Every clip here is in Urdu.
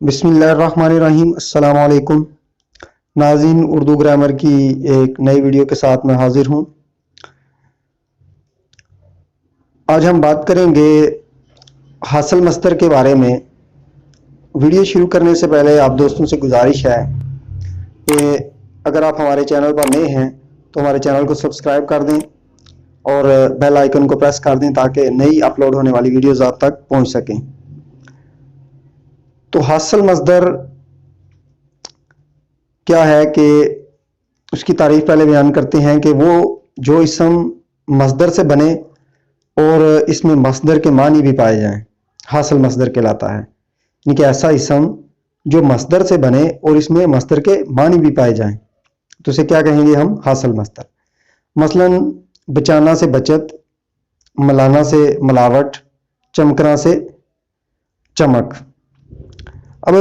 بسم اللہ الرحمن الرحیم۔ السلام علیکم ناظرین، اردو گرامر کی ایک نئی ویڈیو کے ساتھ میں حاضر ہوں۔ آج ہم بات کریں گے حاصل مصدر کے بارے میں۔ ویڈیو شروع کرنے سے پہلے آپ دوستوں سے گزارش ہے کہ اگر آپ ہمارے چینل پر نئے ہیں تو ہمارے چینل کو سبسکرائب کر دیں اور بیل آئیکن کو پریس کر دیں تاکہ نئی اپلوڈ ہونے والی ویڈیوز آپ تک پہنچ سکیں۔ تو حاصل مصدر کیا ہے کہ اس کی تعریف پہلے بیان کرتے ہیں کہ وہ جو اسم مصدر سے بنے اور اس میں مصدر کے معنی بھی پائے جائیں، حاصل مصدر کہلاتا ہے۔ یعنی کہ ایسا اسم جو مصدر سے بنے اور اس میں مصدر کے معنی بھی پائے جائیں تو اسے کیا کہیں گے ہم؟ حاصل مصدر۔ مثلا بچانا سے بچت، ملانا سے ملاوٹ، چمکنا سے چمک۔ اب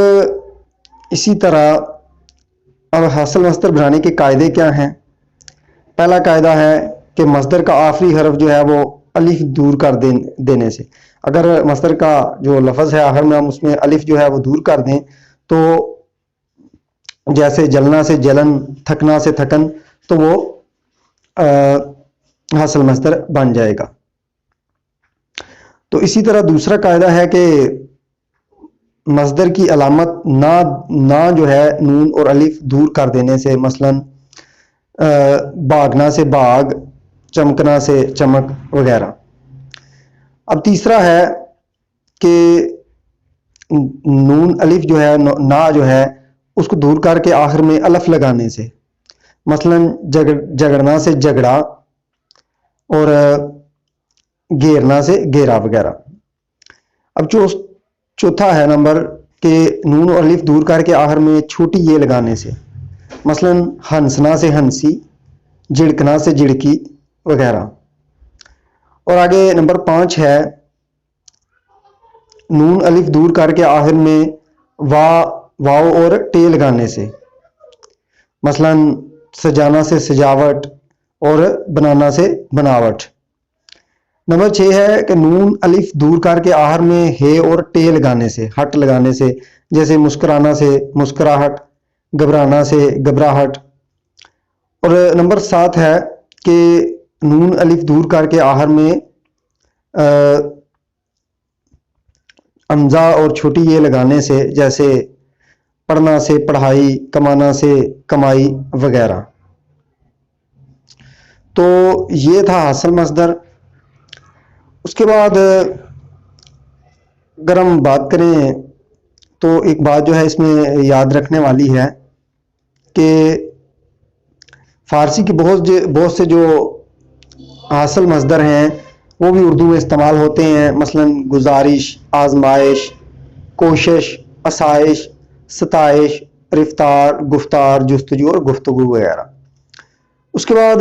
اسی طرح اب حاصل مصدر بنانے کے قاعدے کیا ہیں؟ پہلا قاعدہ ہے کہ مصدر کا آخری حرف جو ہے وہ الف دور کر دینے سے۔ اگر مصدر کا جو لفظ ہے آخر میں ہم اس میں الف جو ہے وہ دور کر دیں تو جیسے جلنا سے جلن، تھکنا سے تھکن، تو وہ حاصل مصدر بن جائے گا۔ تو اسی طرح دوسرا قاعدہ ہے کہ مصدر کی علامت نہ جو ہے نون اور الف دور کر دینے سے، مثلا بھاگنا سے بھاگ، چمکنا سے چمک وغیرہ۔ اب تیسرا ہے کہ نون الف جو ہے نہ جو ہے اس کو دور کر کے آخر میں الف لگانے سے، مثلا جگڑنا سے جگڑا اور گھیرنا سے گھیرا وغیرہ۔ اب چوتھا ہے نمبر کہ نون اور الف دور کر کے آخر میں چھوٹی یہ لگانے سے، مثلا ہنسنا سے ہنسی، جھڑکنا سے جھڑکی وغیرہ۔ اور آگے نمبر 5 ہے نون الف دور کر کے آخر میں واو اور ٹے لگانے سے، مثلا سجانا سے سجاوٹ اور بنانا سے بناوٹ۔ نمبر 6 ہے کہ نون الف دور کر کے آخر میں ہے اور ٹے لگانے سے، ہٹ لگانے سے، جیسے مسکرانا سے مسکراہٹ، گھبرانا سے گھبراہٹ۔ اور نمبر 7 ہے کہ نون الف دور کر کے آخر میں امزا اور چھوٹی یہ لگانے سے، جیسے پڑھنا سے پڑھائی، کمانا سے کمائی وغیرہ۔ تو یہ تھا حاصل مصدر۔ اس کے بعد اگر ہم بات کریں تو ایک بات جو ہے اس میں یاد رکھنے والی ہے کہ فارسی کے بہت سے جو حاصل مصدر ہیں وہ بھی اردو میں استعمال ہوتے ہیں، مثلا گزارش، آزمائش، کوشش، آسائش، ستائش، رفتار، گفتار، جستجو اور گفتگو وغیرہ۔ اس کے بعد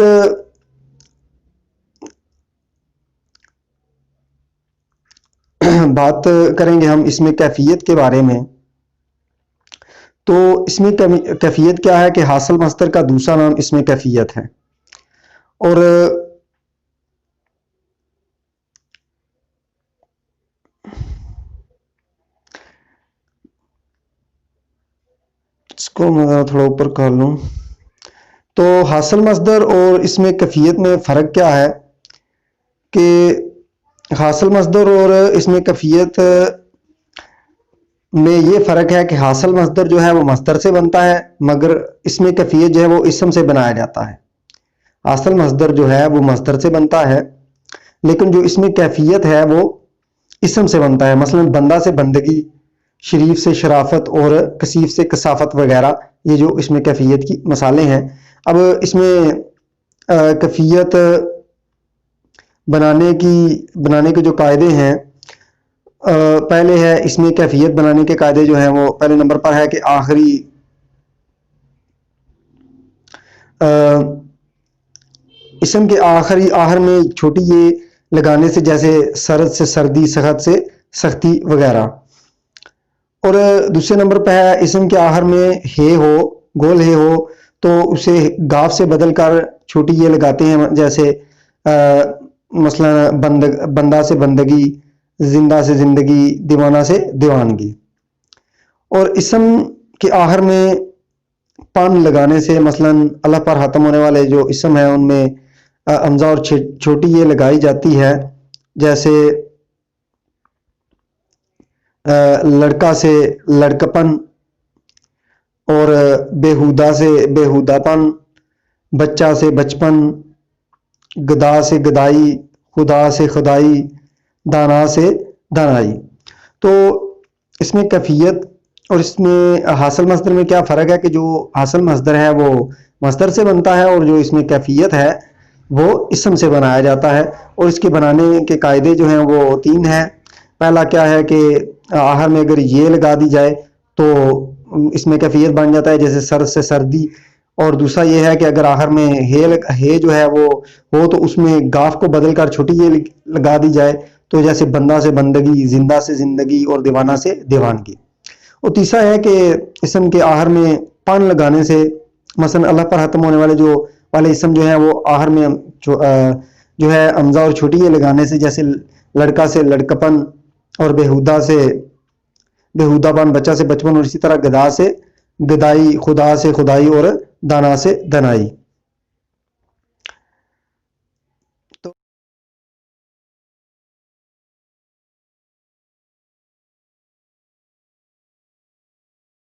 بات کریں گے ہم اس میں کیفیت کے بارے میں۔ تو اس میں کیفیت کیا ہے کہ حاصل مصدر کا دوسرا نام اس میں کیفیت ہے۔ اور اس کو میں تھوڑا اوپر کر لوں تو حاصل مصدر اور اس میں کیفیت میں فرق کیا ہے کہ حاصل مصدر اور اس میں کیفیت میں یہ فرق ہے کہ حاصل مصدر جو ہے وہ مصدر سے بنتا ہے، مگر اس میں کیفیت جو ہے وہ اسم سے بنایا جاتا ہے۔ حاصل مصدر جو ہے وہ مصدر سے بنتا ہے لیکن جو اس میں کیفیت ہے وہ اسم سے بنتا ہے، مثلا بندہ سے بندگی، شریف سے شرافت اور کثیف سے کثافت وغیرہ۔ یہ جو اس میں کیفیت کی مثالیں ہیں۔ اب اس میں کیفیت بنانے کے جو قاعدے ہیں، پہلے ہے اس میں کیفیت بنانے کے قاعدے جو ہیں وہ پہلے نمبر پر ہے کہ آخری اسم کے آخر میں چھوٹی یہ لگانے سے، جیسے سرد سے سردی، سخت سے سختی وغیرہ۔ اور دوسرے نمبر پہ ہے اسم کے آخر میں ہے ہو، گول ہے ہو، تو اسے گاف سے بدل کر چھوٹی یہ لگاتے ہیں، جیسے مثلا بندہ سے بندگی، زندہ سے زندگی، دیوانہ سے دیوانگی۔ اور اسم کے آخر میں پن لگانے سے، مثلا اللہ پر ختم ہونے والے جو اسم ہیں ان میں حمزہ اور چھوٹی یہ لگائی جاتی ہے، جیسے لڑکا سے لڑکپن، اور بےہودہ سے بےہودہ پن، بچہ سے بچپن، گدا سے گدائی، خدا سے خدائی، دانا سے دانائی۔ تو اس میں کیفیت اور اس میں حاصل مصدر میں کیا فرق ہے کہ جو حاصل مصدر ہے وہ مصدر سے بنتا ہے، اور جو اس میں کیفیت ہے وہ اسم سے بنایا جاتا ہے، اور اس کے بنانے کے قاعدے جو ہیں وہ 3 ہیں۔ پہلا کیا ہے کہ آخر میں اگر یہ لگا دی جائے تو اس میں کیفیت بن جاتا ہے، جیسے سر سے سردی۔ اور دوسرا یہ ہے کہ اگر آخر میں ہے جو ہے وہ ہو تو اس میں گاف کو بدل کر چھوٹی یہ لگا دی جائے، تو جیسے بندہ سے بندگی، زندہ سے زندگی، اور دیوانہ سے دیوانگی۔ اور تیسرا ہے کہ اسم کے آخر میں پن لگانے سے، مثلا اللہ پر ختم ہونے والے اسم جو ہیں وہ آخر میں جو ہے حمزہ اور چھوٹی یہ لگانے سے، جیسے لڑکا سے لڑکپن، اور بےہودہ سے بےہودہ پن، بچہ سے بچپن، اور اسی طرح گدا سے گدائی، خدا سے خدائی، اور دانا سے دنائی۔